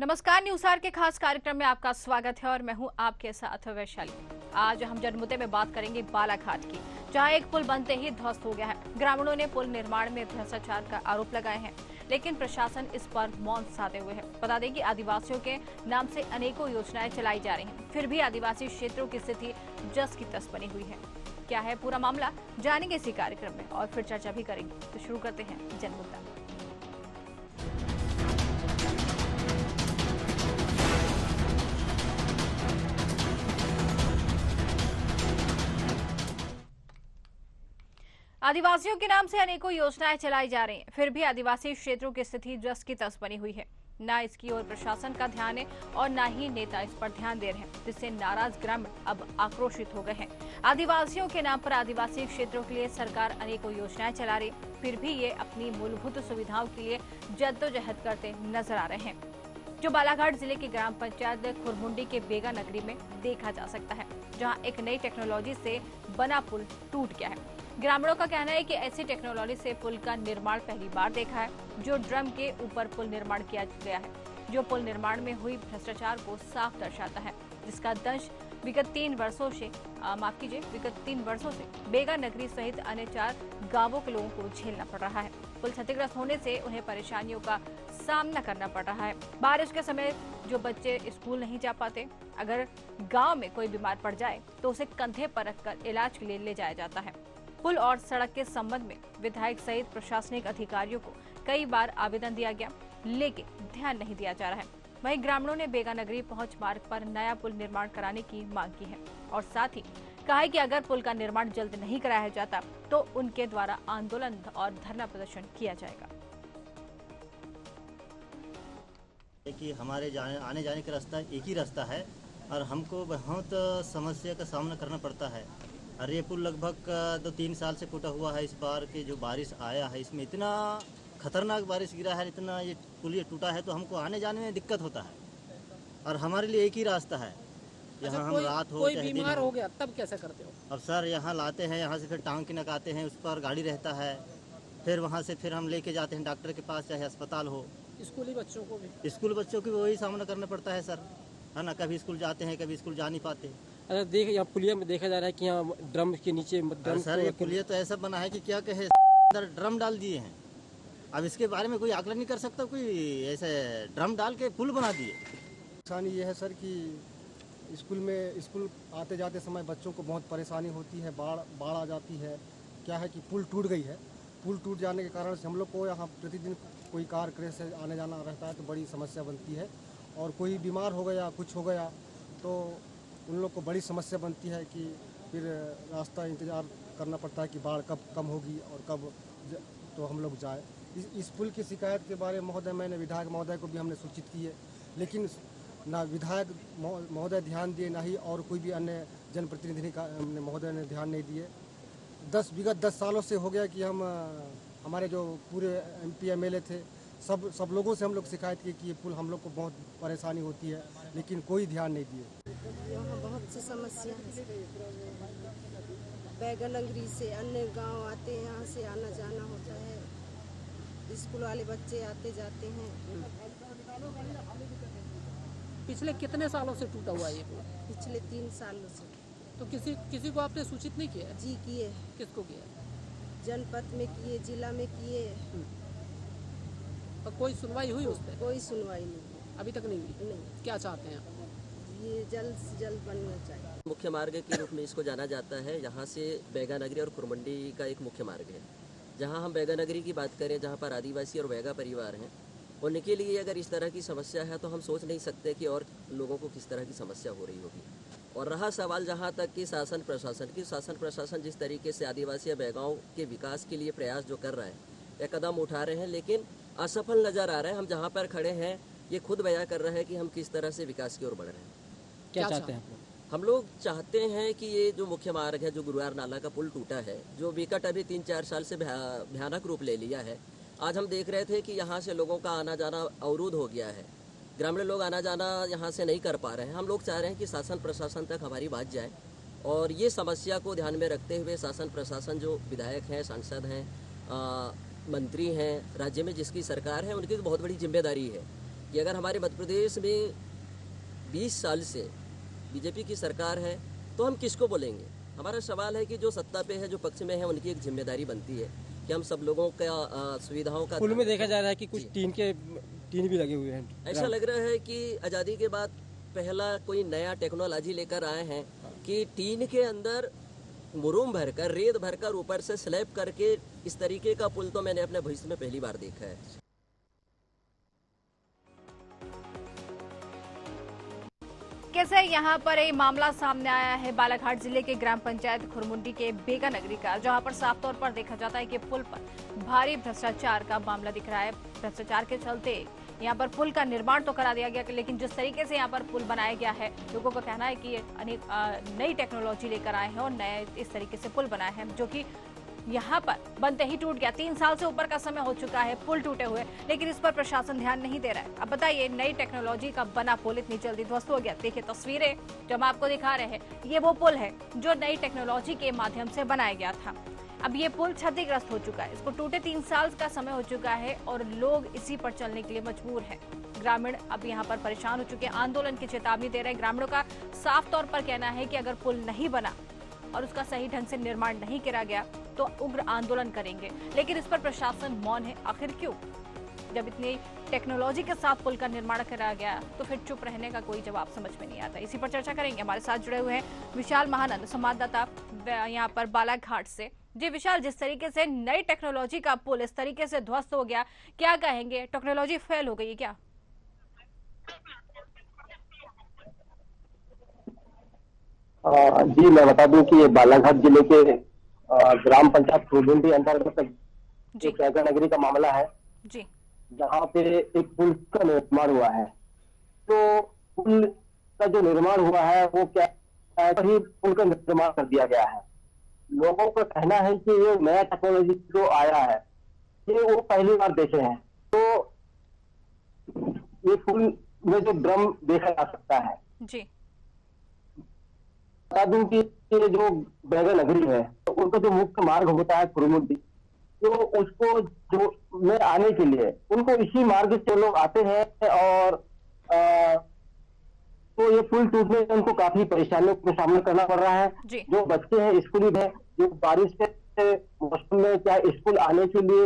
नमस्कार, news our के खास कार्यक्रम में आपका स्वागत है और मैं हूं आपके साथ वैशाली। आज हम जनमुद्दे में बात करेंगे बालाघाट की, जहां एक पुल बनते ही ध्वस्त हो गया है। ग्रामीणों ने पुल निर्माण में भ्रष्टाचार का आरोप लगाए हैं, लेकिन प्रशासन इस पर मौन साधे हुए है। बता दें कि आदिवासियों के नाम से अनेकों योजनाएं चलाई जा रही हैं, फिर भी आदिवासी क्षेत्रों की स्थिति जस की तस बनी हुई है। क्या है पूरा मामला, जानेंगे इसी कार्यक्रम में और फिर चर्चा भी करेंगे। तो शुरू करते हैं जनमुद्दा। आदिवासियों के नाम से अनेकों योजनाएं चलाई जा रही हैं, फिर भी आदिवासी क्षेत्रों की स्थिति जस की तस बनी हुई है। न इसकी ओर प्रशासन का ध्यान है और न ही नेता इस पर ध्यान दे रहे हैं, जिससे नाराज ग्रामीण अब आक्रोशित हो गए हैं। आदिवासियों के नाम पर आदिवासी क्षेत्रों के लिए सरकार अनेकों योजनाएं चला रही, फिर भी ये अपनी मूलभूत सुविधाओं के लिए जद्दोजहद करते नजर आ रहे हैं, जो बालाघाट जिले के ग्राम पंचायत खुरमुंडी के बेगा नगरी में देखा जा सकता है, जहां एक नई टेक्नोलॉजी से बना पुल टूट गया है। ग्रामीणों का कहना है कि ऐसी टेक्नोलॉजी से पुल का निर्माण पहली बार देखा है, जो ड्रम के ऊपर पुल निर्माण किया गया है, जो पुल निर्माण में हुई भ्रष्टाचार को साफ दर्शाता है, जिसका दंश विगत 3 वर्षों से बेगा नगरी सहित अन्य 4 गांवों के लोगों को झेलना पड़ रहा है। पुल क्षतिग्रस्त होने से उन्हें परेशानियों का सामना करना पड़ रहा है। बारिश के समय जो बच्चे स्कूल नहीं जा पाते, अगर गांव में कोई बीमार पड़ जाए तो उसे कंधे पर रखकर इलाज के लिए ले जाया जाता है। पुल और सड़क के संबंध में विधायक सहित प्रशासनिक अधिकारियों को कई बार आवेदन दिया गया, लेकिन ध्यान नहीं दिया जा रहा है। वहीं ग्रामीणों ने बेगा नगरी पहुंच मार्ग पर नया पुल निर्माण कराने की मांग की है और साथ ही कहा है कि अगर पुल का निर्माण जल्द नहीं कराया जाता तो उनके द्वारा आंदोलन और धरना प्रदर्शन किया जाएगा। कि हमारे आने जाने का रास्ता एक ही रास्ता है और हमको बहुत समस्या का सामना करना पड़ता है। और ये पुल लगभग 2-3 साल से टूटा हुआ है। इस बार के जो बारिश आया है, इसमें इतना खतरनाक बारिश गिरा है, इतना ये पुल ये टूटा है, तो हमको आने जाने में दिक्कत होता है। और हमारे लिए एक ही रास्ता है, यहाँ हम रात हो कोई बीमार हो गया तब कैसे करते हो? अब सर यहाँ लाते हैं, यहाँ से फिर टांग के नकाते हैं, उस पर गाड़ी रहता है, फिर वहाँ से फिर हम लेके जाते हैं डॉक्टर के पास, चाहे अस्पताल हो। स्कूली बच्चों को भी? स्कूल बच्चों की वही सामना करना पड़ता है सर, है ना। कभी स्कूल जाते हैं, कभी स्कूल जा नहीं पाते। अच्छा, देख यहाँ पुलिया में देखा जा रहा है कि यहाँ ड्रम के नीचे सर ये पुलिया तो ऐसा बना है कि क्या कहे, ड्रम डाल दिए हैं। अब इसके बारे में कोई आकलन नहीं कर सकता, कोई ऐसे ड्रम डाल के पुल बना दिए। परेशानी ये है सर कि स्कूल आते जाते समय बच्चों को बहुत परेशानी होती है, बाढ़ आ जाती है। क्या है कि पुल टूट गई है, पुल टूट जाने के कारण से हम लोग को यहाँ प्रतिदिन कोई कार करे से आने जाना रहता है, तो बड़ी समस्या बनती है। और कोई बीमार हो गया, कुछ हो गया, तो उन लोग को बड़ी समस्या बनती है कि फिर रास्ता इंतज़ार करना पड़ता है कि बाढ़ कब कम होगी और कब तो हम लोग जाए। इस पुल की शिकायत के बारे में महोदय, मैंने विधायक महोदय को भी हमने सूचित की है, लेकिन ना विधायक महोदय ध्यान दिए, ना ही और कोई भी अन्य जनप्रतिनिधि का महोदय ने ध्यान नहीं दिए। विगत 10 सालों से हो गया कि हमारे जो पूरे MP MLA थे, सब लोगों से हम लोग शिकायत की कि ये पुल हम लोग को बहुत परेशानी होती है, लेकिन कोई ध्यान नहीं दिए। यहाँ बहुत सी समस्या है। बेगा नगरी से अन्य गांव आते हैं, यहाँ से आना जाना होता है, स्कूल वाले बच्चे आते जाते हैं। पिछले कितने सालों से टूटा हुआ है ये पुल? पिछले 3 सालों से। तो किसी को आपने सूचित नहीं किया? जी किए। किसको किया? जनपद में किए, जिला में किए। और कोई सुनवाई हुई उस पर? कोई सुनवाई नहीं, अभी तक नहीं हुई। नहीं। क्या चाहते हैं आप? ये जल्द से जल्द बनना चाहिए। मुख्य मार्ग के रूप में इसको जाना जाता है। यहाँ से बेगा नगरी और खुरमंडी का एक मुख्य मार्ग है। जहाँ हम बेगा नगरी की बात करें, जहाँ पर आदिवासी और बेगा परिवार हैं, उनके लिए अगर इस तरह की समस्या है तो हम सोच नहीं सकते कि और लोगों को किस तरह की समस्या हो रही होगी। और रहा सवाल जहाँ तक कि शासन प्रशासन जिस तरीके से आदिवासी या बेगाओं के विकास के लिए प्रयास जो कर रहा है या कदम उठा रहे हैं, लेकिन असफल नज़र आ रहा है। हम जहाँ पर खड़े हैं ये खुद बयां कर रहे हैं कि हम किस तरह से विकास की ओर बढ़ रहे हैं। क्या चाहते हैं? हम लोग चाहते हैं कि ये जो मुख्य मार्ग है, जो गुरुवार नाला का पुल टूटा है, जो विकट अभी 3-4 साल से भयानक रूप ले लिया है। आज हम देख रहे थे कि यहाँ से लोगों का आना जाना अवरुद्ध हो गया है, ग्रामीण लोग आना जाना यहाँ से नहीं कर पा रहे हैं। हम लोग चाह रहे हैं कि शासन प्रशासन तक हमारी बात जाए और ये समस्या को ध्यान में रखते हुए शासन प्रशासन, जो विधायक हैं, सांसद हैं, मंत्री हैं, राज्य में जिसकी सरकार है, उनकी तो बहुत बड़ी जिम्मेदारी है कि अगर हमारे मध्य प्रदेश में 20 साल से बीजेपी की सरकार है तो हम किसको बोलेंगे। हमारा सवाल है कि जो सत्ता पे है, जो पक्ष में है, उनकी एक जिम्मेदारी बनती है कि हम सब लोगों का सुविधाओं का पुल में देखा जा रहा है कि कुछ टीन भी लगे हुए हैं। ऐसा लग रहा है कि आज़ादी के बाद पहला कोई नया टेक्नोलॉजी लेकर आए हैं कि टीन के अंदर मुरूम भरकर, रेत भरकर ऊपर से स्लैब करके इस तरीके का पुल तो मैंने अपने भविष्य में पहली बार देखा है। कैसे यहाँ पर एक मामला सामने आया है बालाघाट जिले के ग्राम पंचायत खुरमुंडी के बेगा नगरी का, जहाँ पर साफ तौर पर देखा जाता है कि पुल पर भारी भ्रष्टाचार का मामला दिख रहा है। भ्रष्टाचार के चलते यहाँ पर पुल का निर्माण तो करा दिया गया, लेकिन जिस तरीके से यहाँ पर पुल बनाया गया है, लोगों का कहना है कि ये नई टेक्नोलॉजी लेकर आए हैं और नए इस तरीके से पुल बनाए हैं, जो कि यहाँ पर बनते ही टूट गया। 3 साल से ऊपर का समय हो चुका है पुल टूटे हुए, लेकिन इस पर प्रशासन ध्यान नहीं दे रहा है। अब बताइए, नई टेक्नोलॉजी का बना पुल इतनी जल्दी ध्वस्त हो गया। देखिए तस्वीरें जो हम आपको दिखा रहे हैं, ये वो पुल है जो नई टेक्नोलॉजी के माध्यम से बनाया गया था। अब ये पुल क्षतिग्रस्त हो चुका है, इसको टूटे 3 साल का समय हो चुका है और लोग इसी पर चलने के लिए मजबूर हैं। ग्रामीण अब यहाँ पर परेशान हो चुके हैं, आंदोलन की चेतावनी दे रहे हैं। ग्रामीणों का साफ तौर पर कहना है कि अगर पुल नहीं बना और उसका सही ढंग से निर्माण नहीं किया गया तो उग्र आंदोलन करेंगे, लेकिन इस पर प्रशासन मौन है। आखिर क्यों? जब इतनी टेक्नोलॉजी के साथ पुल का निर्माण करा गया तो फिर चुप रहने का कोई जवाब समझ में नहीं आता। इसी पर चर्चा करेंगे। हमारे साथ जुड़े हुए हैं विशाल महानंद, संवाददाता यहाँ पर बालाघाट से। जी विशाल, जिस तरीके से नई टेक्नोलॉजी का पुल इस तरीके से ध्वस्त हो गया, क्या कहेंगे? टेक्नोलॉजी फेल हो गई है क्या? जी मैं बता दूं कि ये बालाघाट जिले के ग्राम पंचायत खुरमुंडी अंतर्गत एक बेगा नगरी का मामला है जी, जहाँ पे एक पुल का निर्माण हुआ है। तो पुल का जो निर्माण हुआ है वो क्या ही पुल का निर्माण कर दिया गया है। लोगों का कहना है कि ये नया टेक्नोलॉजी जो आया है ये वो पहली बार देखे हैं। तो ये पुल में जो ड्रम देखा जा सकता है जी, बता दूं कि ये जो बेगा नगरी है तो उनका जो मुख्य मार्ग होता है खुरमुंडी, तो उसको जो में आने के लिए उनको इसी मार्ग से लोग आते हैं और तो ये पुल टूटने से उनको काफी परेशानियों का सामना करना पड़ रहा है। जो बच्चे हैं स्कूली है, जो बारिश के मौसम में क्या स्कूल आने के लिए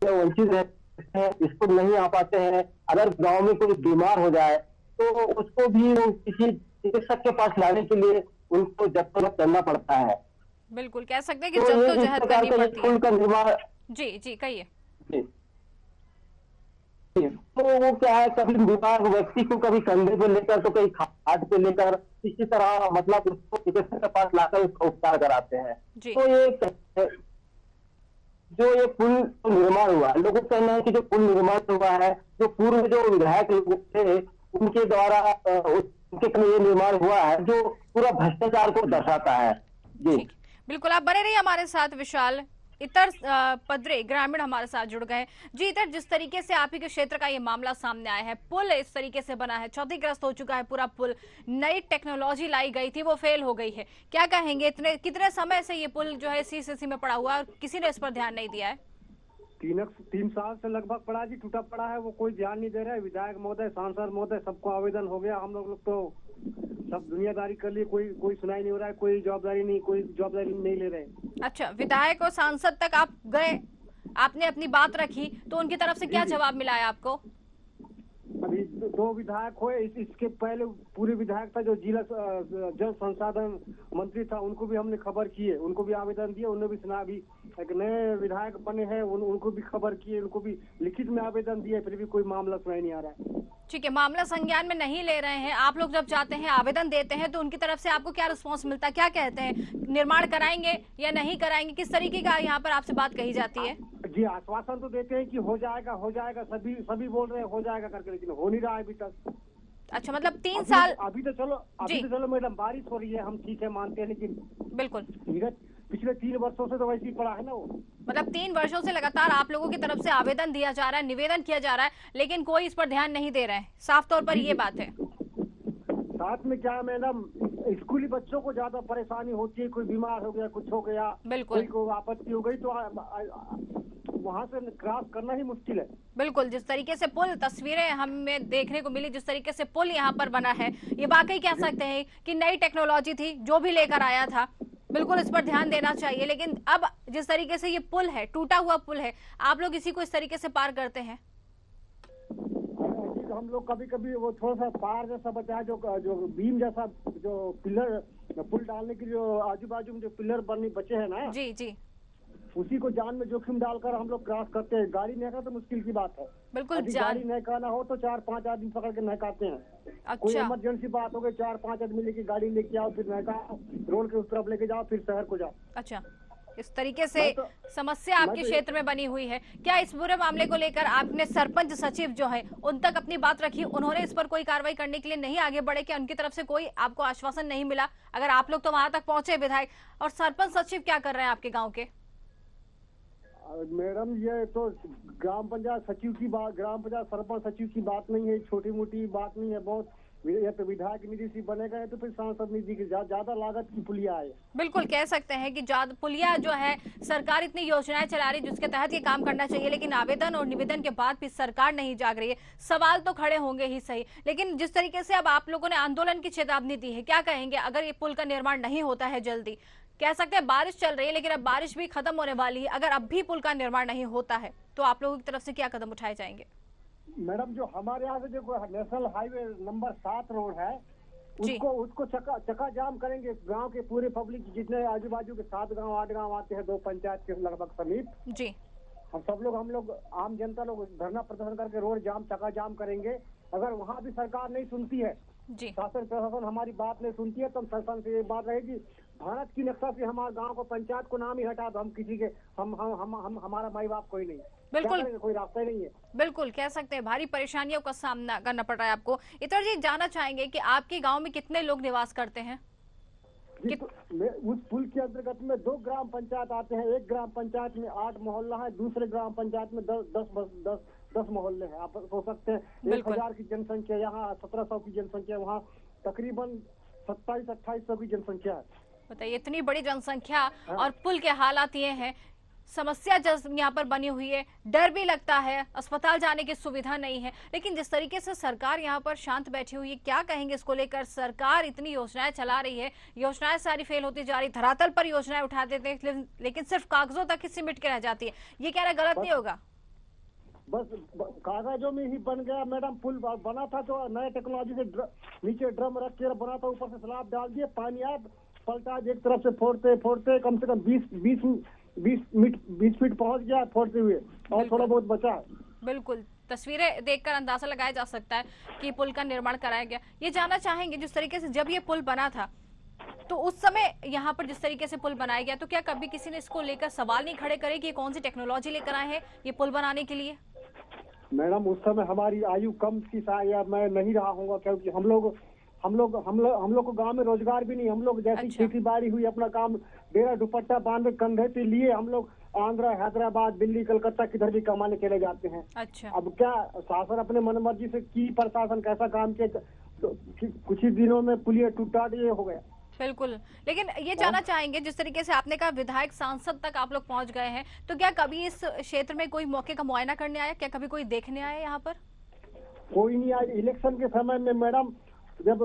वंचित रहते हैं, स्कूल नहीं आ पाते हैं। अगर गांव में कोई बीमार हो जाए तो उसको भी किसी चिकित्सक के पास लाने के लिए उनको जद्दोजहद करना पड़ता है। बिल्कुल कह सकते हैं कि जद्दोजहद करनी पड़ती है। पुल का निर्माण जी जी कहिए। तो वो क्या है, कभी बीमार व्यक्ति को कभी कंधे पे लेकर तो कहीं खाट पे लेकर इसी तरह मतलब उसको चिकित्सक के पास लाकर उसका उपचार कराते हैं। तो ये पुल निर्माण हुआ, लोगों का कहना है कि जो पुल निर्माण हुआ है, जो पूर्व जो विधायक थे उनके द्वारा उनके ये निर्माण हुआ है, जो पूरा भ्रष्टाचार को दर्शाता है। जी बिल्कुल, आप बने रहिए हमारे साथ विशाल। इतर पदरे ग्रामीण हमारे साथ जुड़ गए। जी इतर, जिस तरीके से आप ही के क्षेत्र का ये मामला सामने आया है, पुल इस तरीके से बना है, क्षतिग्रस्त हो चुका है पूरा पुल, नई टेक्नोलॉजी लाई गई थी वो फेल हो गई है, क्या कहेंगे? कितने समय से ये पुल जो है इसी स्थिति में पड़ा हुआ है और किसी ने इस पर ध्यान नहीं दिया है? 3 साल से लगभग पड़ा जी, टूटा पड़ा है, वो कोई ध्यान नहीं दे रहा है। विधायक महोदय, सांसद महोदय, सबको आवेदन हो गया, हम लोग तो सब दुनियादारी कर लिए, कोई सुनाई नहीं हो रहा है, कोई जवाबदारी नहीं ले रहे। अच्छा, विधायक और सांसद तक आप गए, आपने अपनी बात रखी, तो उनकी तरफ से क्या जवाब मिला है आपको? अभी 2 विधायक हुए, इसके पहले पूरे विधायक था जो जिला जल संसाधन मंत्री था, उनको भी हमने खबर किए, उनको भी आवेदन दिए, उन्होंने भी सुना। अभी एक नए विधायक बने हैं, उनको भी खबर किए, उनको भी लिखित में आवेदन दिए, फिर भी कोई मामला सुनाई नहीं आ रहा है। ठीक है, मामला संज्ञान में नहीं ले रहे हैं। आप लोग जब जाते हैं आवेदन देते हैं तो उनकी तरफ से आपको क्या रिस्पॉन्स मिलता है? क्या कहते हैं, निर्माण कराएंगे या नहीं कराएंगे? किस तरीके का यहाँ पर आपसे बात कही जाती है? जी आश्वासन तो देते हैं कि हो जाएगा, सभी बोल रहे हैं हो जाएगा करके, लेकिन हो नहीं रहा है अभी तक। अच्छा, मतलब 3 साल अभी तो चलो मैडम बारिश हो रही है, हम ठीक है मानते हैं, लेकिन बिल्कुल पिछले 3 वर्षों से तो वैसे ही पड़ा है ना वो। मतलब 3 वर्षों से लगातार आप लोगों की तरफ से आवेदन दिया जा रहा है, निवेदन किया जा रहा है, लेकिन कोई इस पर ध्यान नहीं दे रहा है। साफ तौर पर ये बात है। साथ में क्या मैडम, स्कूली बच्चों को ज्यादा परेशानी होती है, कोई बीमार हो गया, कुछ हो गया, बिल्कुल कोई आपत्ति हो गई तो वहाँ से क्रॉस करना ही मुश्किल है। बिल्कुल, जिस तरीके से पुल तस्वीरें हमें देखने को मिली, जिस तरीके से पुल यहाँ पर बना है, ये वाकई कह सकते हैं कि नई टेक्नोलॉजी थी जो भी लेकर आया था। बिल्कुल इस पर ध्यान देना चाहिए। लेकिन अब जिस तरीके से ये पुल है, टूटा हुआ पुल है, आप लोग इसी को इस तरीके से पार करते हैं? हम लोग कभी कभी वो थोड़ा सा पार जैसा बचा है, जो बीम जैसा, जो पिलर पुल डालने के जो आजू बाजू में जो पिलर बने बचे हैं ना, जी जी, उसी को जान में जोखिम डालकर हम लोग क्रॉस करते हैं। गाड़ी नहका तो मुश्किल की बात है। बिल्कुल, गाड़ी नहकाना हो तो 4-5 आदमी पकड़ के नहकाते हैं। अच्छा। कोई इमरजेंसी बात हो गई, 4-5 आदमी लेके गाड़ी लेके आओ, फिर नहकाओ, रोड के उस तरफ लेके जाओ, फिर शहर को जाओ। अच्छा, इस तरीके से समस्या आपके क्षेत्र में बनी हुई है। क्या इस पूरे मामले को लेकर आपने सरपंच सचिव जो है उन तक अपनी बात रखी? उन्होंने इस पर कोई कार्रवाई करने के लिए नहीं आगे बढ़े? क्या उनकी तरफ से कोई आपको आश्वासन नहीं मिला? अगर आप लोग तो वहां तक पहुंचे विधायक, और सरपंच सचिव क्या कर रहे हैं आपके गाँव के? मैडम, ये तो ग्राम पंचायत सचिव की बात, ग्राम पंचायत सरपंच सचिव की बात नहीं है, छोटी मोटी बात नहीं है। बहुत ये तो विधायक निधि से बने गए तो फिर सांसद निधि की ज्यादा लागत की पुलिया है। बिल्कुल कह सकते हैं कि ज्यादा पुलिया जो है, सरकार इतनी योजनाएं चला रही है जिसके तहत ये काम करना चाहिए, लेकिन आवेदन और निवेदन के बाद भी सरकार नहीं जाग रही है। सवाल तो खड़े होंगे ही सही, लेकिन जिस तरीके से अब आप लोगों ने आंदोलन की चेतावनी दी है, क्या कहेंगे अगर ये पुल का निर्माण नहीं होता है जल्दी? कह सकते हैं बारिश चल रही है, लेकिन अब बारिश भी खत्म होने वाली है। अगर अब भी पुल का निर्माण नहीं होता है तो आप लोगों की तरफ से क्या कदम उठाए जाएंगे? मैडम, जो हमारे यहाँ से जो नेशनल हाईवे नंबर 7 रोड है, उसको चका जाम करेंगे। गांव के पूरे पब्लिक, जितने आजू बाजू के 7 गांव 8 गांव आते हैं, 2 पंचायत के लगभग समीप जी, हम लोग आम जनता लोग धरना प्रदर्शन करके रोड जाम, चका जाम करेंगे। अगर वहाँ भी सरकार नहीं सुनती है, शासन प्रशासन हमारी बात नहीं सुनती है, तो हम शासन से ये बात रहेगी, भारत की नक्शा से हमारे गांव को, पंचायत को नाम ही हटा दो। हम किसी के हमारा माई बाप कोई नहीं, बिल्कुल कोई रास्ता ही नहीं है। बिल्कुल कह सकते हैं भारी परेशानियों का सामना करना पड़ रहा है आपको। इतर जी, जानना चाहेंगे कि आपके गांव में कितने लोग निवास करते हैं? उस पुल के अंतर्गत में 2 ग्राम पंचायत आते हैं। एक ग्राम पंचायत में 8 मोहल्ला है, दूसरे ग्राम पंचायत में 10 मोहल्ले हैं। आप सोच सकते हैं 1000 की जनसंख्या, यहाँ 1700 की जनसंख्या, वहाँ तकरीबन 2700-2800 की जनसंख्या है। बताइए, इतनी बड़ी जनसंख्या और पुल के हालात ये हैं, समस्या यहाँ पर बनी हुई है, डर भी लगता है, अस्पताल जाने की सुविधा नहीं है। लेकिन जिस तरीके से सरकार यहाँ पर शांत बैठी हुई है, क्या कहेंगे इसको लेकर? सरकार इतनी योजनाएं चला रही है, योजनाएं सारी फेल होती जा रही, धरातल पर योजनाएं उठा देते हैं, लेकिन सिर्फ कागजों तक ही सिमट के रह जाती है। ये कहना गलत नहीं होगा? बस कागजों में ही बन गया मैडम। पुल बना था तो नए टेक्नोलॉजी से नीचे ड्रम रख के बना था, ऊपर से स्लैब डाल दिए, पानी आया, पलटा, एक तरफ से फोड़ते कम से कम 20 फीट पहुंच गया फोड़ते हुए, और थोड़ा बहुत बचा। बिल्कुल, तस्वीरें देखकर अंदाजा लगाया जा सकता है कि पुल का निर्माण कराया गया। ये जानना चाहेंगे, जिस तरीके से जब ये पुल बना था तो उस समय यहाँ पर जिस तरीके से पुल बनाया गया, तो क्या कभी किसी ने इसको लेकर सवाल नहीं खड़े करे कि ये कौन सी टेक्नोलॉजी लेकर आए हैं ये पुल बनाने के लिए? मैडम, उस समय हमारी आयु कम थी, या मैं नहीं रहा हूँगा, क्योंकि हम लोग को गांव में रोजगार भी नहीं। हम लोग जैसी खेती बाड़ी हुई, अपना काम डेरा दुपट्टा बांध कंधे पे लिए हम लोग आंध्रा, हैदराबाद, दिल्ली, कलकत्ता किधर भी कमाने चले जाते हैं। अच्छा। अब क्या शासन अपने मनमर्जी से की, प्रशासन कैसा काम किया, तो कुछ ही दिनों में पुलिया टूटा, ये हो गया। बिल्कुल, लेकिन ये जानना चाहेंगे, जिस तरीके से आपने कहा विधायक सांसद तक आप लोग पहुंच गए हैं, तो क्या कभी इस क्षेत्र में कोई मौके का मुआयना करने आया? क्या कभी कोई देखने आया यहाँ पर? कोई नहीं आया। इलेक्शन के समय में मैडम, जब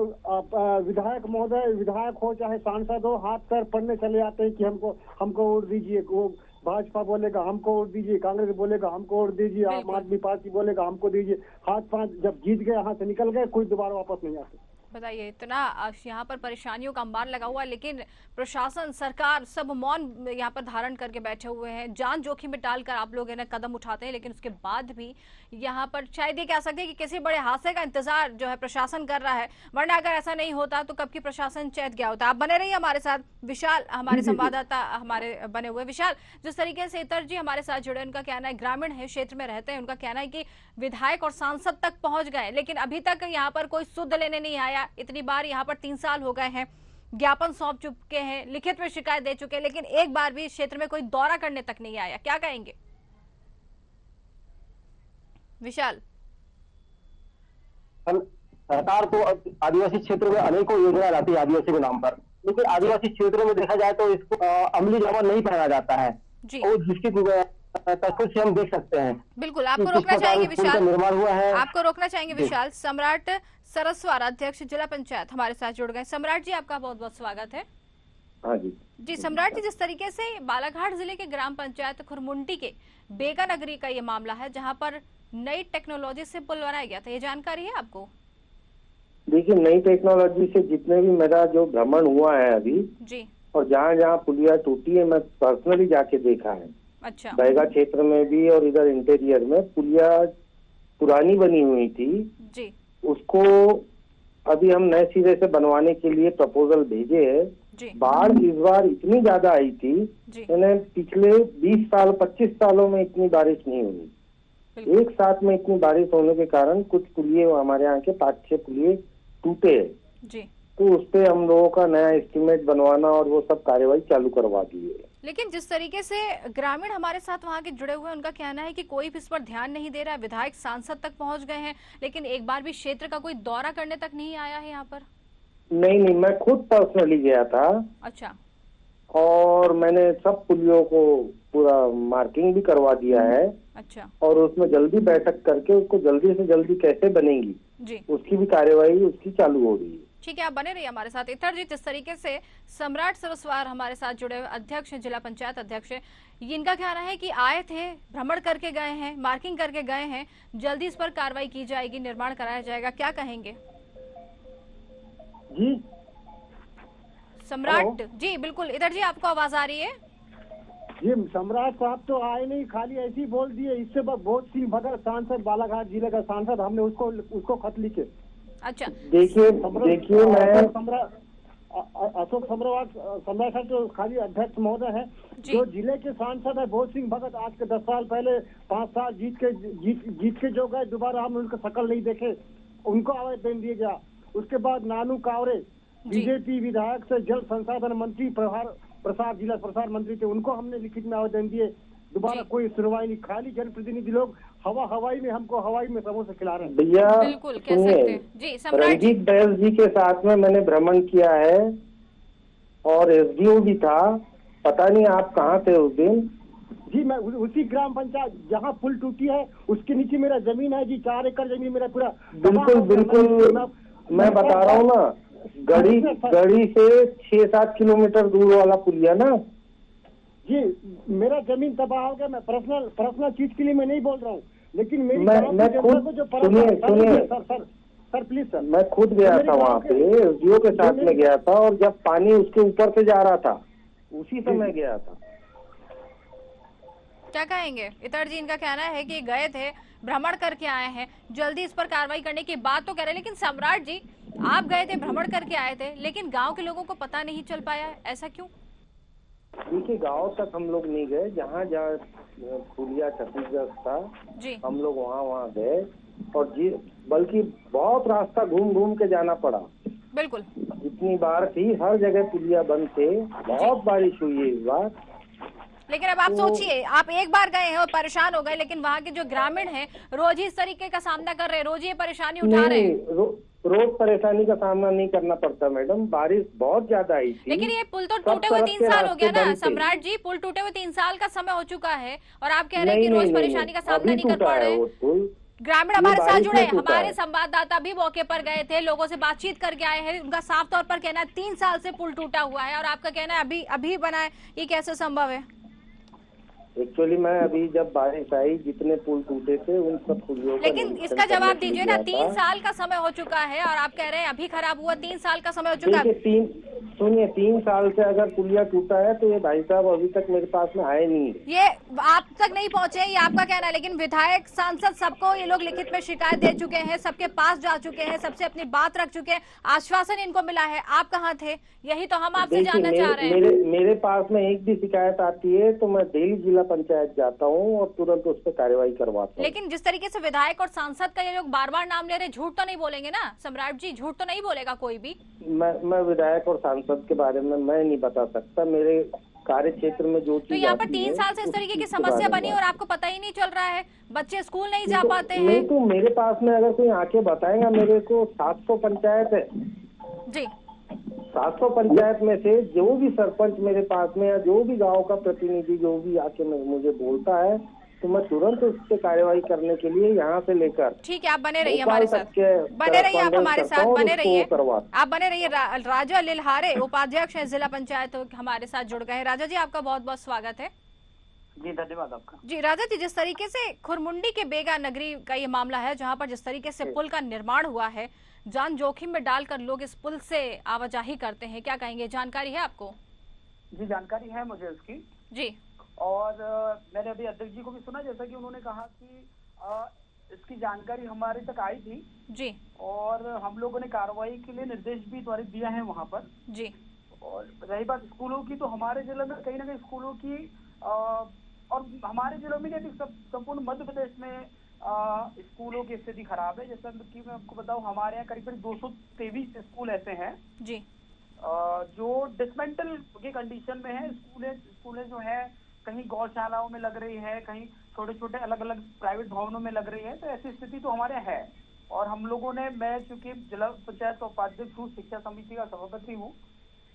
विधायक महोदय, विधायक हो चाहे सांसद हो, हाथ पैर पड़ने चले जाते हैं कि हमको वोट दीजिए। वो भाजपा बोलेगा हमको वोट दीजिए, कांग्रेस बोलेगा हमको वोट दीजिए, आम आदमी पार्टी बोलेगा हमको दीजिए। हाथ पांच जब जीत गए, यहाँ से निकल गए, कोई दोबारा वापस नहीं आते। बताइए, इतना यहाँ पर परेशानियों का अंबार लगा हुआ है, लेकिन प्रशासन, सरकार सब मौन यहाँ पर धारण करके बैठे हुए हैं। जान जोखिम में डालकर आप लोग इन्हें कदम उठाते हैं, लेकिन उसके बाद भी यहाँ पर शायद ये कह सकते हैं कि किसी बड़े हादसे का इंतजार जो है प्रशासन कर रहा है, वरना अगर ऐसा नहीं होता तो कब की प्रशासन चैत गया होता। आप बने रहिए हमारे साथ। विशाल हमारे संवाददाता हमारे बने हुए। विशाल, जिस तरीके से इतर जी हमारे साथ जुड़े, उनका कहना है, ग्रामीण है, क्षेत्र में रहते हैं, उनका कहना है कि विधायक और सांसद तक पहुंच गए, लेकिन अभी तक यहाँ पर कोई सुध लेने नहीं आया। इतनी बार यहाँ पर 3 साल हो गए हैं, ज्ञापन सौंप चुके हैं, लिखित में शिकायत दे चुके हैं, लेकिन एक बार भी क्षेत्र में कोई दौरा करने तक नहीं आया। क्या कहेंगे विशाल? सरकार तो आदिवासी क्षेत्र में अनेकों योजना लाती है आदिवासी के नाम पर, लेकिन आदिवासी क्षेत्रों में देखा जाए तो इसको अमली जामा नहीं पहना जाता है। और जिसकी तस्वीर से हम देख सकते हैं। बिल्कुल, आपको रोकना चाहेंगे विशाल, निर्माण हुआ है। आपको रोकना चाहेंगे विशाल। सम्राट सरस्वार, अध्यक्ष जिला पंचायत, हमारे साथ जुड़ गए। सम्राट जी, आपका बहुत बहुत स्वागत है। हाँ जी जी सम्राट जी, जिस तरीके से बालाघाट जिले के ग्राम पंचायत खुरमुंडी के बेगा नगरी का ये मामला है, जहां पर नई टेक्नोलॉजी से पुल बनाया गया था, ये जानकारी है आपको? देखिए, नई टेक्नोलॉजी से जितने भी मेरा जो भ्रमण हुआ है अभी जी, और जहाँ जहाँ पुलिया टूटी है मैं पर्सनली जाके देखा है। अच्छा। बैगा क्षेत्र में भी और इधर इंटीरियर में पुलिया पुरानी बनी हुई थी जी, उसको अभी हम नए सिरे से बनवाने के लिए प्रपोजल भेजे है। बाढ़ इस बार इतनी ज्यादा आई थी, मैंने पिछले 20 साल 25 सालों में इतनी बारिश नहीं हुई। एक साथ में इतनी बारिश होने के कारण कुछ पुलिये हमारे यहाँ के 5-6 पुलिये टूटे जी, तो उस पे हम लोगों का नया एस्टीमेट बनवाना और वो सब कार्यवाही चालू करवा दी है। लेकिन जिस तरीके से ग्रामीण हमारे साथ वहाँ के जुड़े हुए हैं, उनका कहना है कि कोई भी इस पर ध्यान नहीं दे रहा है। विधायक सांसद तक पहुँच गए हैं, लेकिन एक बार भी क्षेत्र का कोई दौरा करने तक नहीं आया है यहाँ पर। नहीं, मैं खुद पर्सनली गया था। अच्छा। और मैंने सब पुलियों को पूरा मार्किंग भी करवा दिया है। अच्छा। और उसमें जल्दी बैठक करके उसको जल्दी से जल्दी कैसे बनेंगी जी, उसकी भी कार्यवाही उसकी चालू हो रही है। ठीक है, आप बने रहिए हमारे साथ। इतर जी, जिस तरीके से सम्राट सरस्वार हमारे साथ जुड़े हुए अध्यक्ष जिला पंचायत अध्यक्ष, इनका कहना है कि आए थे, भ्रमण करके गए हैं, मार्किंग करके गए हैं, जल्दी इस पर कार्रवाई की जाएगी, निर्माण कराया जाएगा, क्या कहेंगे? जी सम्राट जी, बिल्कुल। इधर जी, आपको आवाज आ रही है? जी, सम्राट साहब तो आए नहीं, खाली ऐसे ही बोल दिए। इससे बहुत सिंह भगत सांसद, बालाघाट जिले का सांसद, हमने उसको खत लिखे। अच्छा, देखिए मैं अशोक सम्राट तो खाली अध्यक्ष महोदय है। जो जिले के सांसद है बहुत सिंह भगत, आज के 10 साल पहले 5 साल जीत के जो गए, दोबारा हम उनका शकल नहीं देखे, उनको आवेदन दिया गया। उसके बाद नानू कावरे बीजेपी विधायक से जल संसाधन मंत्री प्रसाद जिला प्रसार मंत्री थे, उनको हमने लिखित में आवेदन दिए, दोबारा कोई सुनवाई नहीं। खाली जनप्रतिनिधि लोग हवाई में हमको हवाई में समोसे खिला रहे हैं। भैया सुनिए, रंजीत बैल जी के साथ में मैंने भ्रमण किया है और एसडीओ भी था। पता नहीं आप कहाँ थे उस दिन? जी, मैं उसी ग्राम पंचायत जहाँ पुल टूटी है उसके नीचे मेरा जमीन है जी, 4 एकड़ जमीन मेरा पूरा। बिल्कुल मैं बता रहा हूँ ना, गढ़ी से 6-7 किलोमीटर दूर वाला पुलिया ना जी। मेरा जमीन तबाह हो गया। मैं पर्सनल चीज के लिए मैं नहीं बोल रहा हूँ, लेकिन मेरी मैं खुद सुनिए सर प्लीज सर, मैं खुद गया था वहाँ पे, एसडीओ के साथ में गया था और जब पानी उसके ऊपर से जा रहा था उसी समय गया था। क्या कहेंगे इतर जी? इनका कहना है कि गए थे, भ्रमण करके आए हैं, जल्दी इस पर कार्रवाई करने की बात तो कह रहे हैं, लेकिन सम्राट जी, आप गए थे, भ्रमण करके आए थे, लेकिन गांव के लोगों को पता नहीं चल पाया, ऐसा क्यों? देखिए, गांव तक हम लोग नहीं गए, जहाँ जहाँ पुलिया क्षतिग्रस्त था हम लोग वहाँ गए और बल्कि बहुत रास्ता घूम के जाना पड़ा। बिल्कुल, जितनी बार थी हर जगह पुलिया बंद थे, बहुत बारिश हुई है इस बार। लेकिन अब आप सोचिए, आप एक बार गए हैं और परेशान हो गए, लेकिन वहाँ के जो ग्रामीण हैं रोज ही इस तरीके का सामना कर रहे हैं, रोज ये परेशानी उठा रहे हैं। रोज परेशानी का सामना नहीं करना पड़ता मैडम, बारिश बहुत ज्यादा आई थी। लेकिन ये पुल तो टूटे हुए 3 साल हो गया ना सम्राट जी, पुल टूटे हुए 3 साल का समय हो चुका है और आप कह रहे हैं कि रोज परेशानी का सामना नहीं कर पा रहे हैं। ग्रामीण हमारे साथ जुड़े, हमारे संवाददाता भी मौके पर गए थे, लोगों से बातचीत करके आए हैं, उनका साफ तौर पर कहना है 3 साल से पुल टूटा हुआ है और आपका कहना है अभी बना है, ये कैसे संभव है? एक्चुअली मैं अभी जब बारिश आई जितने पुल टूटे थे उन सब पुलियों, लेकिन इसका जवाब दीजिए ना, 3 साल का समय हो चुका है और आप कह रहे हैं अभी खराब हुआ, 3 साल का समय हो चुका है। सुनिए, 3 साल से अगर पुलिया टूटा है तो ये भाई साहब अभी तक मेरे पास में आए नहीं, ये आप तक नहीं पहुंचे, ये आपका कहना है, लेकिन विधायक सांसद सबको ये लोग लिखित में शिकायत दे चुके हैं, सबके पास जा चुके हैं, सबसे अपनी बात रख चुके हैं, आश्वासन इनको मिला है। आप कहाँ थे, यही तो हम आपसे जानना चाह रहे हैं। मेरे पास में एक भी शिकायत आती है तो मैं डेली जिला पंचायत जाता हूँ और तुरंत उस पर कार्रवाई करवाता हूँ। लेकिन जिस तरीके से विधायक और सांसद का ये लोग बार बार नाम ले रहे, झूठ तो नहीं बोलेंगे ना सम्राट जी? झूठ तो नहीं बोलेगा कोई भी? मैं विधायक और सांसद के बारे में मैं नहीं बता सकता, मेरे कार्य क्षेत्र में जो चीज। तो यहाँ पर 3 साल से इस तरीके की समस्या बनी और आपको पता ही नहीं चल रहा है, बच्चे स्कूल नहीं जा पाते हैं। नहीं तो मेरे पास में अगर कोई आके बताएगा, मेरे को 700 पंचायत है जी, 700 पंचायत में से जो भी सरपंच मेरे पास में या जो भी गांव का प्रतिनिधि जो भी आके मुझे बोलता है तो मैं तुरंत उस पर कार्यवाही करने के लिए यहाँ से लेकर, ठीक है, आप बने रहिए हमारे साथ, बने रहिए आप हमारे साथ, बने रहिए आप, बने रहिए। राजा लिल्हारे उपाध्यक्ष है जिला पंचायत, हमारे साथ जुड़ गए हैं। राजा जी, आपका बहुत बहुत स्वागत है। जी धन्यवाद आपका। जी राजा जी, जिस तरीके से खुरमुंडी के बेगा नगरी का ये मामला है, जहां पर जिस तरीके से पुल का निर्माण हुआ है, जान जोखिम में डालकर लोग इस पुल से आवाजाही करते हैं, क्या कहेंगे, जानकारी है आपको? जी जानकारी है मुझे इसकी जी, और मैंने अभी अध्यक्ष जी को भी सुना, जैसा कि उन्होंने कहा कि इसकी जानकारी हमारे तक आई थी जी, और हम लोगों ने कार्रवाई के लिए निर्देश भी त्वरित दिया है वहाँ पर जी। और रही बात स्कूलों की, तो हमारे जिले में कहीं ना कहीं स्कूलों की और हमारे जिलों में नहीं, संपूर्ण मध्य प्रदेश में स्कूलों की स्थिति खराब है। जैसा कि मैं आपको बताऊं, हमारे यहाँ करीब 223 स्कूल ऐसे हैं जी जो डिसमेंटल की कंडीशन में है। स्कूलें जो है कहीं गौशालाओं में लग रही है, कहीं छोटे छोटे अलग अलग प्राइवेट भवनों में लग रही है, तो ऐसी स्थिति तो हमारे है। और हम लोगों ने, मैं चूंकि जिला पंचायत उपाध्यक्ष हूँ, शिक्षा समिति का सभापति हूँ,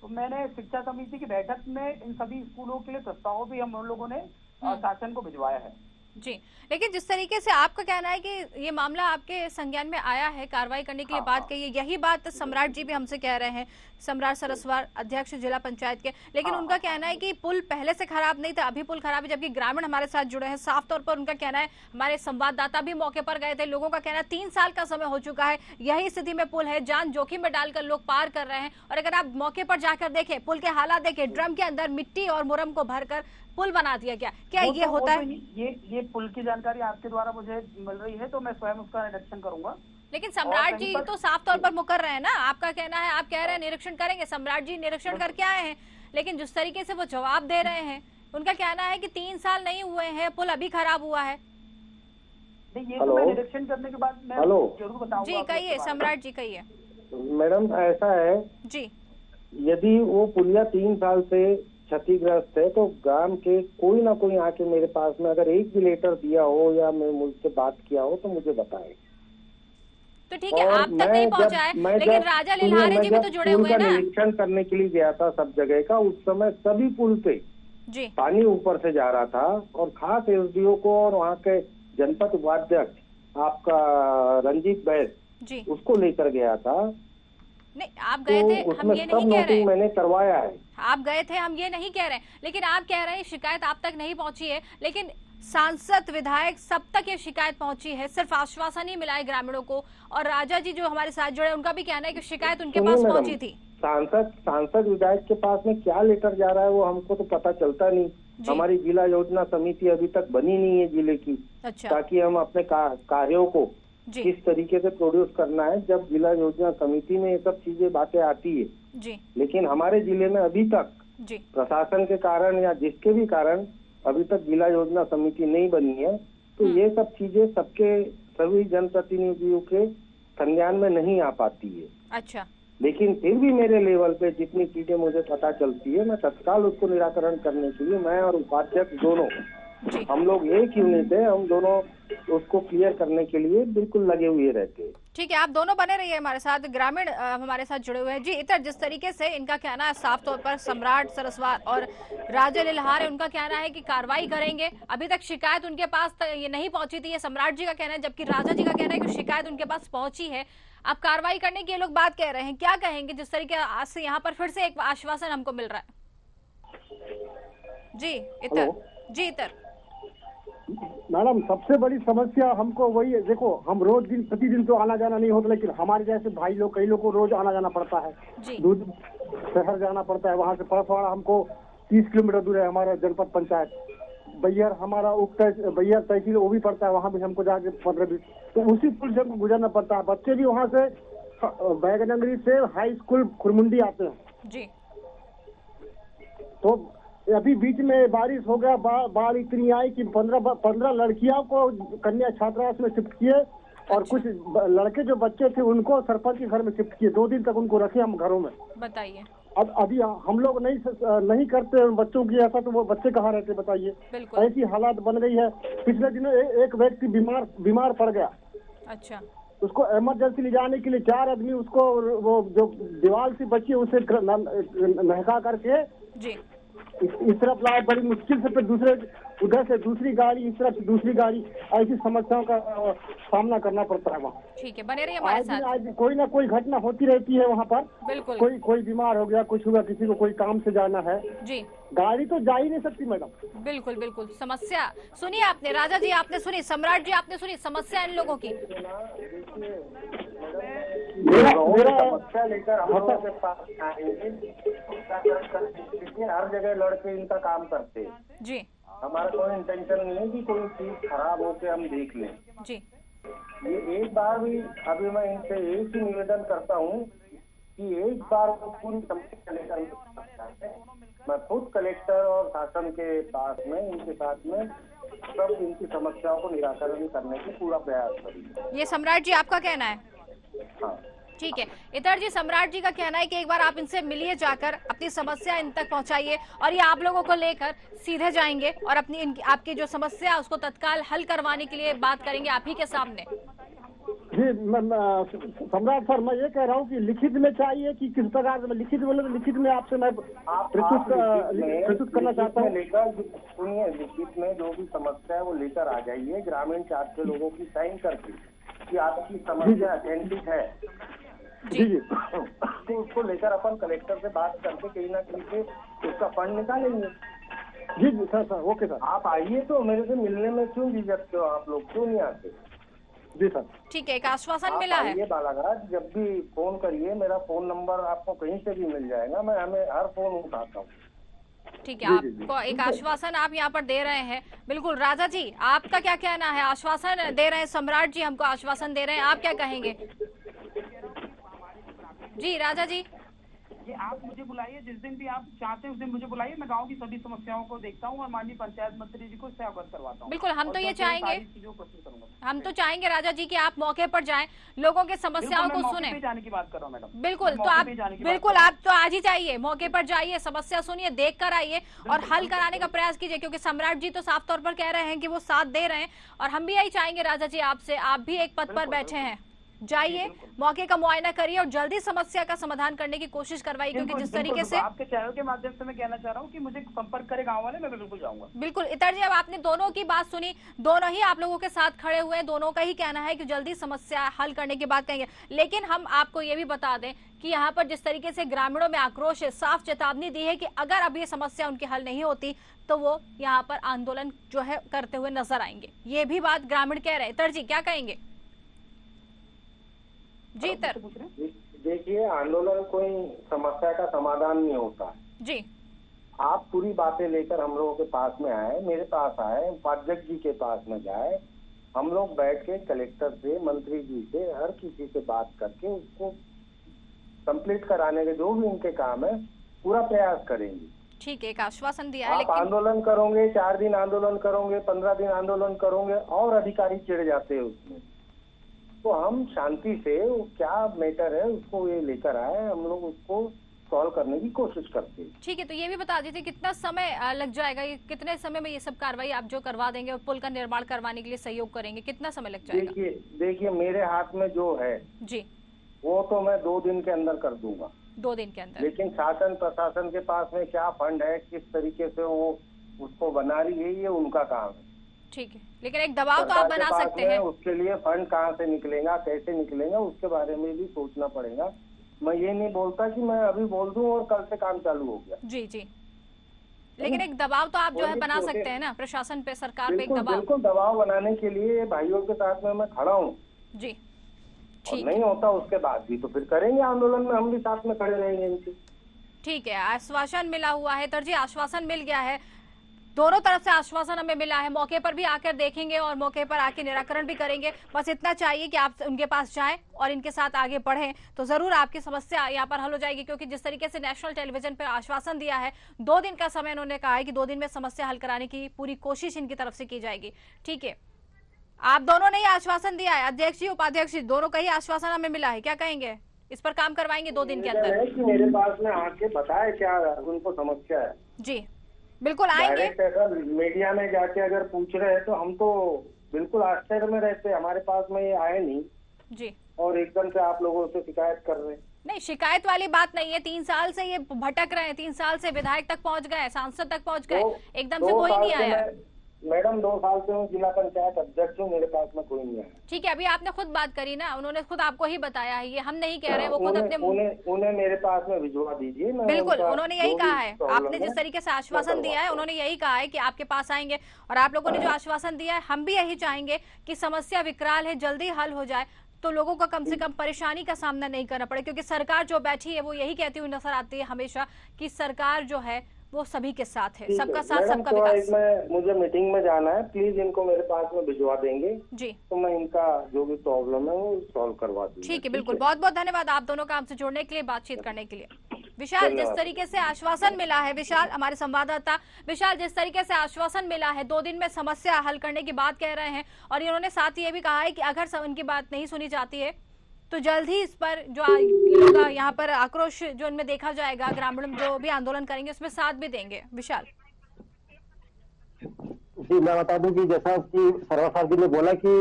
तो मैंने शिक्षा समिति की बैठक में इन सभी स्कूलों के लिए प्रस्ताव भी हम लोगों ने शासन को भिजवाया है। जी, लेकिन जिस तरीके से आपका कहना है कि ये मामला आपके संज्ञान में आया है, कार्रवाई करने के लिए बात कही है, यही बात सम्राट जी भी हमसे कह रहे हैं, सम्राट सरस्वार अध्यक्ष जिला पंचायत के, लेकिन उनका कहना है कि पुल पहले से खराब नहीं था, अभी पुल खराब है। जबकि ग्रामीण हमारे साथ जुड़े हैं, साफ तौर पर उनका कहना है, हमारे संवाददाता भी मौके पर गए थे, लोगों का कहना है 3 साल का समय हो चुका है, यही स्थिति में पुल है, जान जोखिम में डालकर लोग पार कर रहे हैं। और अगर आप मौके पर जाकर देखें, पुल के हालात देखें, ड्रम के अंदर मिट्टी और मुरम को भरकर पुल बना दिया गया, क्या ये होता है? ये पुल की जानकारी आपके द्वारा मुझे मिल रही है, तो मैं स्वयं उसका निरीक्षण करूंगा। लेकिन सम्राट जी तो साफ तौर पर मुकर रहे हैं ना, आपका कहना है, आप कह रहे हैं निरीक्षण करेंगे, सम्राट जी निरीक्षण करके आए हैं, लेकिन जिस तरीके से वो जवाब दे रहे हैं, उनका कहना है कि 3 साल नहीं हुए हैं, पुल अभी खराब हुआ है। ये तो मैं निरीक्षण करने के बाद मैं जरूर बताऊंगा। जी कहिए सम्राट जी, कहिए। मैडम ऐसा है जी, यदि वो पुलिया 3 साल से क्षतिग्रस्त है तो ग्राम के कोई ना कोई आके मेरे पास में अगर एक भी लेटर दिया हो या मैं मुझसे बात किया हो तो मुझे बताए। तो ठीक है, आप तक नहीं पहुंचा है, लेकिन राजा लिल्हारे जी भी तो जुड़े हुए हैं ना। निरीक्षण करने के लिए गया था सब जगह का, उस समय सभी पुल पे जी पानी ऊपर से जा रहा था और खास एसडीओ को और वहाँ के जनपद उपाध्यक्ष आपका रंजीत बैस जी उसको लेकर गया था। नहीं, आप गए थे, हम ये नहीं कह रहे, मैंने करवाया है, आप गए थे, हम ये नहीं कह रहे, लेकिन आप कह रहे हैं शिकायत आप तक नहीं पहुंची है, लेकिन सांसद विधायक सब तक ये शिकायत पहुंची है, सिर्फ आश्वासन ही मिला है ग्रामीणों को। और राजा जी जो हमारे साथ जुड़े, उनका भी कहना है कि शिकायत उनके पास पहुंची थी। सांसद विधायक के पास में क्या लेटर जा रहा है वो हमको तो पता चलता नहीं। हमारी जिला योजना समिति अभी तक बनी नहीं है जिले की, अच्छा, ताकि हम अपने कार्यों को किस तरीके से प्रोड्यूस करना है। जब जिला योजना समिति में ये सब चीजें बातें आती है जी, लेकिन हमारे जिले में अभी तक जी प्रशासन के कारण या जिसके भी कारण अभी तक जिला योजना समिति नहीं बनी है, तो ये सब चीजें सबके सभी जनप्रतिनिधियों के संज्ञान में नहीं आ पाती है। अच्छा, लेकिन फिर भी मेरे लेवल पे जितनी चीजें मुझे पता चलती है, मैं तत्काल उसको निराकरण करने के लिए मैं और उपाध्यक्ष दोनों, हम लोग एक यूनिट है, हम दोनों उसको क्लियर करने के लिए बिल्कुल लगे हुए रहते हैं। ठीक है, आप दोनों बने रहिए हमारे साथ, ग्रामीण हमारे साथ जुड़े हुए हैं। जी इतर, जिस तरीके से इनका कहना है, साफ तौर पर सम्राट सरस्वार और राजा लिल्हारे, उनका कहना है कि कार्रवाई करेंगे, अभी तक शिकायत उनके पास ये नहीं पहुंची थी, ये सम्राट जी का कहना है, जबकि राजा जी का कहना है कि शिकायत उनके पास पहुंची है, अब कार्रवाई करने की ये लोग बात कह रहे हैं, क्या कहेंगे जिस तरीके आज से यहाँ पर फिर से एक आश्वासन हमको मिल रहा है? जी इतर, जी इतर। मैडम सबसे बड़ी समस्या हमको वही है, देखो हम रोज प्रतिदिन तो आना जाना नहीं होता, लेकिन हमारे जैसे भाई लोग, कई लोग को रोज आना जाना पड़ता है, दूध शहर जाना पड़ता है, वहाँ से परसवाड़ा हमको 30 किलोमीटर दूर है हमारा जनपद पंचायत, बैयर हमारा बैयर तहसील वो भी पड़ता है, वहाँ भी हमको जाके 15-20, तो उसी पुल से हमको गुजरना पड़ता है। बच्चे भी वहाँ से बैगनगरी से हाई स्कूल खुरमुंडी आते हैं जी, तो अभी बीच में बारिश हो गया, बाढ़ इतनी आई कि 15 लड़कियों को कन्या छात्रावास में शिफ्ट किए और कुछ लड़के जो बच्चे थे उनको सरपंच के घर में शिफ्ट किए, 2 दिन तक उनको रखे हम घरों में। बताइए, अब अभी हम लोग नहीं करते बच्चों की ऐसा, तो वो बच्चे कहाँ रहते बताइए? ऐसी हालात बन गई है। पिछले दिनों एक व्यक्ति बीमार पड़ गया। अच्छा, उसको इमरजेंसी ले जाने के लिए 4 आदमी उसको वो जो दीवार से बची है उसे नहका करके जी इस तरफ लाए, बड़ी मुश्किल से, फिर दूसरे उधर से दूसरी गाड़ी, इस तरफ से दूसरी गाड़ी, ऐसी समस्याओं का सामना करना पड़ता है वहाँ। ठीक है, बने रहिए हमारे साथ। आज कोई ना कोई घटना होती रहती है वहाँ पर। बिल्कुल। कोई बीमार हो गया, कुछ हुआ, किसी को कोई काम से जाना है जी, गाड़ी तो जा ही नहीं सकती मैडम। बिल्कुल बिल्कुल। समस्या सुनिए आपने, राजा जी आपने सुनी, सम्राट जी आपने सुनी समस्या इन लोगों की। समस्या लेकर हम लोगों के पास हर जगह लड़के इनका काम करते हैं जी। हमारा कोई इंटेंशन नहीं है कि कोई चीज खराब हो के हम देख लें जी। ये एक बार भी अभी मैं इनसे एक ही निवेदन करता हूँ कि एक बार वो पूरी समस्या लेकर मैं खुद कलेक्टर और शासन के पास में इनके साथ में सब इनकी समस्याओं को निराकरण करने की पूरा प्रयास करेंगे। ये सम्राट जी आपका कहना है? हाँ ठीक है। इतर जी, सम्राट जी का कहना है कि एक बार आप इनसे मिलिए, जाकर अपनी समस्या इन तक पहुंचाइए और ये आप लोगों को लेकर सीधे जाएंगे और अपनी आपकी जो समस्या उसको तत्काल हल करवाने के लिए बात करेंगे आप ही के सामने। जी सम्राट सर, मैं ये कह रहा हूँ कि लिखित में चाहिए कि किस प्रकार से लिखित बोले, लिखित में आपसे मैं प्रस्तुत करना चाहता हूँ। लेकर सुनिए, लिखित में जो भी समस्या है वो लेकर आ जाइए, ग्रामीण चार्ज के लोगों की साइन करके कि आपकी समस्या ऑथेंटिक है जी। तो उसको लेकर अपन कलेक्टर से बात करके कहीं ना कहीं से उसका फंड निकालेंगे। जी जी सर, ओके सर। आप आइए, तो मेरे से मिलने में क्यों झिझकते हो आप लोग, क्यों नहीं आते? जी सर। ठीक है, एक आश्वासन मिला है। ये बालाघाट जब भी फोन करिए, मेरा फोन नंबर आपको कहीं से भी मिल जाएगा, मैं हमें हर फोन उठाता हूँ। ठीक है, आपको एक आश्वासन आप यहाँ पर दे रहे हैं। बिल्कुल। राजा जी आपका क्या कहना है? आश्वासन दे रहे हैं सम्राट जी, हमको आश्वासन दे रहे हैं, आप क्या कहेंगे? जी राजा जी। ये आप मुझे बुलाइए, जिस दिन भी आप चाहते हैं उस दिन मुझे बुलाइए, मैं गांव की सभी समस्याओं को देखता हूं और माननीय पंचायत मंत्री जी को इससे अवगत करवाता हूं। बिल्कुल, हम तो ये चाहेंगे, हम तो चाहेंगे राजा जी कि आप मौके पर जाएं, लोगों के समस्याओं को सुने। जाने की बात कर रहा हूं मैडम। बिल्कुल, तो आप बिल्कुल आप तो आज ही जाइए, मौके पर जाइए, समस्या सुनिए, देख कर आइए और हल कराने का प्रयास कीजिए, क्योंकि सम्राट जी तो साफ तौर पर कह रहे हैं कि वो साथ दे रहे हैं और हम भी यही चाहेंगे राजा जी आपसे। आप भी एक पद पर बैठे हैं, जाइए, मौके का मुआयना करिए और जल्दी समस्या का समाधान करने की कोशिश करवाइए, क्योंकि जिस तरीके से आपके चैनल के माध्यम से मैं कहना चाह रहा हूं कि मुझे संपर्क करे गांव वाले, मैं बिल्कुल जाऊंगा। बिल्कुल। इतर जी, अब आपने दोनों की बात सुनी, दोनों ही आप लोगों के साथ खड़े हुए हैं, दोनों का ही कहना है कि जल्दी समस्या हल करने की बात कहेंगे। लेकिन हम आपको ये भी बता दें कि यहाँ पर जिस तरीके से ग्रामीणों में आक्रोश है, साफ चेतावनी दी है कि अगर अब ये समस्या उनकी हल नहीं होती तो वो यहाँ पर आंदोलन जो है करते हुए नजर आएंगे। ये भी बात ग्रामीण कह रहे हैं। इतर जी क्या कहेंगे? जी तर देखिए, आंदोलन कोई समस्या का समाधान नहीं होता जी। आप पूरी बातें लेकर हम लोगों के पास में आए, मेरे पास आए, उपाध्यक्ष जी के पास में जाए, हम लोग बैठ के कलेक्टर से, मंत्री जी से, हर किसी से बात करके उसको कंप्लीट कराने के जो भी उनके काम है पूरा प्रयास करेंगे। ठीक है, एक आश्वासन दिया है। आप लेकिन आंदोलन करोगे, 4 दिन आंदोलन करोगे, 15 दिन आंदोलन करोगे और अधिकारी चिढ़ जाते हैं उसमें, तो हम शांति से वो क्या मैटर है उसको ये लेकर आए, हम लोग उसको सॉल्व करने की कोशिश करते हैं। ठीक है, तो ये भी बता दीजिए कितना समय लग जाएगा, ये कितने समय में ये सब कार्रवाई आप जो करवा देंगे और पुल का निर्माण करवाने के लिए सहयोग करेंगे, कितना समय लग जाएगा? देखिए मेरे हाथ में जो है जी, वो तो मैं 2 दिन के अंदर कर दूंगा। 2 दिन के अंदर? लेकिन शासन प्रशासन के पास में क्या फंड है, किस तरीके से वो उसको बना रही है, ये उनका काम है। ठीक है, लेकिन एक दबाव तो आप बना सकते हैं। उसके लिए फंड कहाँ से निकलेगा, कैसे निकलेगा, उसके बारे में भी सोचना पड़ेगा। मैं ये नहीं बोलता कि मैं अभी बोल दूं और कल से काम चालू हो गया। जी जी, लेकिन एक दबाव तो आप जो है बना सकते हैं ना, प्रशासन पे, सरकार पे एक दबाव। बिल्कुल, दबाव बनाने के लिए भाइयों के साथ में मैं खड़ा हूँ जी। ठीक, नहीं होता उसके बाद भी तो फिर करेंगे आंदोलन में, हम भी साथ में खड़े रहेंगे इनके। ठीक है, आश्वासन मिला हुआ है तर जी, आश्वासन मिल गया है, दोनों तरफ से आश्वासन हमें मिला है। मौके पर भी आकर देखेंगे और मौके पर आके निराकरण भी करेंगे। बस इतना चाहिए कि आप उनके पास जाएं और इनके साथ आगे बढ़ें, तो जरूर आपकी समस्या यहाँ पर हल हो जाएगी। क्योंकि जिस तरीके से नेशनल टेलीविजन पर आश्वासन दिया है, 2 दिन का समय उन्होंने कहा है कि 2 दिन में समस्या हल कराने की पूरी कोशिश इनकी तरफ से की जाएगी। ठीक है, आप दोनों ने ही आश्वासन दिया है, अध्यक्ष जी उपाध्यक्ष जी दोनों का ही आश्वासन हमें मिला है, क्या कहेंगे? इस पर काम करवाएंगे 2 दिन के अंदर। मेरे पास में आके बताए क्या उनको समस्या है। जी बिल्कुल आएंगे। अगर मीडिया में जाके अगर पूछ रहे हैं तो हम तो बिल्कुल आश्चर्य में रहते, हमारे पास में ये आए नहीं। जी। और एकदम से आप लोगों से शिकायत कर रहे हैं। नहीं, शिकायत वाली बात नहीं है, 3 साल से ये भटक रहे हैं, 3 साल से विधायक तक पहुंच गए, सांसद तक पहुंच गए, एकदम से कोई नहीं आया। मैडम 2 साल से हूँ जिला पंचायत अध्यक्ष हूँ, मेरे पास में कोई नहीं आया। ठीक है, अभी आपने खुद बात करी ना, उन्होंने खुद आपको ही बताया है, ये हम नहीं कह रहे हैं, वो खुद अपने उन्हें मेरे पास में भिजवा दीजिए। बिल्कुल, उन्होंने यही कहा है, आपने जिस तरीके से आश्वासन दिया है, उन्होंने यही कहा है कि आपके पास आएंगे, और आप लोगों ने जो आश्वासन दिया है, हम भी यही चाहेंगे कि समस्या विकराल है, जल्दी हल हो जाए, तो लोगों को कम से कम परेशानी का सामना नहीं करना पड़े, क्योंकि सरकार जो बैठी है वो यही कहती हुई नजर आती है हमेशा कि सरकार जो है वो सभी के साथ है, सबका साथ सबका विकास। मुझे मीटिंग में जाना है, प्लीज इनको मेरे पास में भिजवा देंगे जी, तो मैं इनका जो भी प्रॉब्लम है वो सॉल्व करवा दूंगा। ठीक है, बिल्कुल। बहुत बहुत धन्यवाद आप दोनों का हमसे जुड़ने के लिए, बातचीत करने के लिए। विशाल, जिस तरीके से आश्वासन मिला है, विशाल हमारे संवाददाता विशाल, जिस तरीके से आश्वासन मिला है, 2 दिन में समस्या हल करने की बात कह रहे हैं, और इन्होंने साथ ही ये भी कहा है कि अगर उनकी बात नहीं सुनी जाती है तो जल्द ही इस पर जो लोग यहाँ पर आक्रोश जो इनमें देखा जाएगा, ग्रामीण जो भी आंदोलन करेंगे उसमें साथ भी देंगे। विशाल जी, मैं बता दूं कि जैसा कि सर्वसार जी ने बोला कि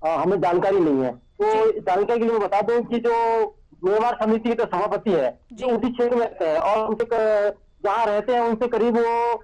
हमें जानकारी नहीं है, तो जानकारी के लिए मैं बता दूं कि जो व्यवहार समिति के सभापति है जो उसी क्षेत्र में रहते हैं और उनसे जहाँ रहते हैं उनसे करीब वो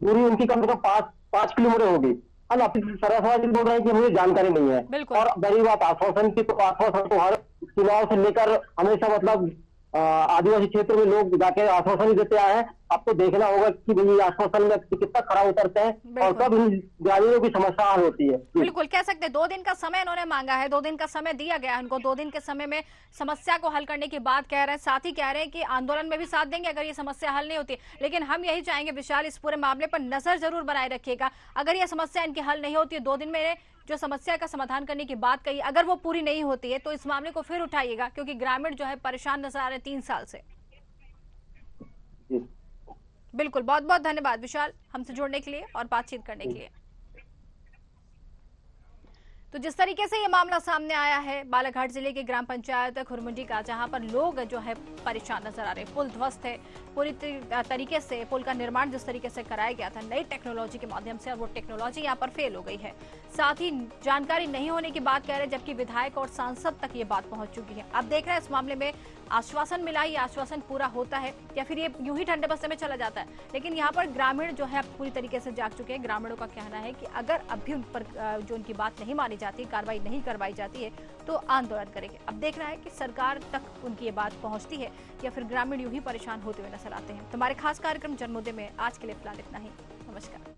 दूरी उनकी कम से कम 5 किलोमीटर होगी। सरसवा जी बोल रहे हैं कि मुझे जानकारी नहीं है, और बड़ी बात आश्वासन की, तो आश्वासन तो हर चुनाव से लेकर हमेशा मतलब आदिवासी क्षेत्र में लोग जाके आश्वासन ही देते आए हैं। अब तो देखना होगा कि भाई आश्वासन में कितना खरा उतरते हैं और कब इन ग्रामीणों की समस्या हल होती है। बिल्कुल कह सकते हैं, 2 दिन का समय इन्होंने मांगा है, 2 दिन का समय दिया गया है उनको, 2 दिन के समय में समस्या को हल करने की बात कह रहे हैं, साथ ही कह रहे हैं कि आंदोलन में भी साथ देंगे अगर ये समस्या हल नहीं होती। लेकिन हम यही चाहेंगे विशाल, इस पूरे मामले पर नजर जरूर बनाए रखिएगा, अगर ये समस्या इनकी हल नहीं होती है, 2 दिन में जो समस्या का समाधान करने की बात कही, अगर वो पूरी नहीं होती है तो इस मामले को फिर उठाइएगा, क्योंकि ग्रामीण जो है परेशान नजर आ रहे हैं 3 साल से। बिल्कुल, बहुत बहुत धन्यवाद विशाल हमसे जुड़ने के लिए और बातचीत करने के लिए। तो जिस तरीके से ये मामला सामने आया है बालाघाट जिले के ग्राम पंचायत खुरमुंडी का, जहां पर लोग जो है परेशान नजर आ रहे हैं, पुल ध्वस्त है, पूरी तरीके से पुल का निर्माण जिस तरीके से कराया गया था नई टेक्नोलॉजी के माध्यम से, और वो टेक्नोलॉजी यहाँ पर फेल हो गई है। साथ ही जानकारी नहीं होने की बात कह रहे हैं, जबकि विधायक और सांसद तक ये बात पहुंच चुकी है। अब देख रहे हैं इस मामले में आश्वासन मिला, ये आश्वासन पूरा होता है या फिर ये यूं ही ठंडे बस्ते में चला जाता है। लेकिन यहाँ पर ग्रामीण जो है पूरी तरीके से जाग चुके हैं। ग्रामीणों का कहना है कि अगर अब भी उन पर जो उनकी बात नहीं मानी जाती, कार्रवाई नहीं करवाई जाती है, तो आंदोलन करेंगे। अब देखना है कि सरकार तक उनकी ये बात पहुंचती है या फिर ग्रामीण यूं ही परेशान होते हुए नजर आते हैं। तो हमारे खास कार्यक्रम जनमुद्दे में आज के लिए फिलहाल इतना ही। नमस्कार।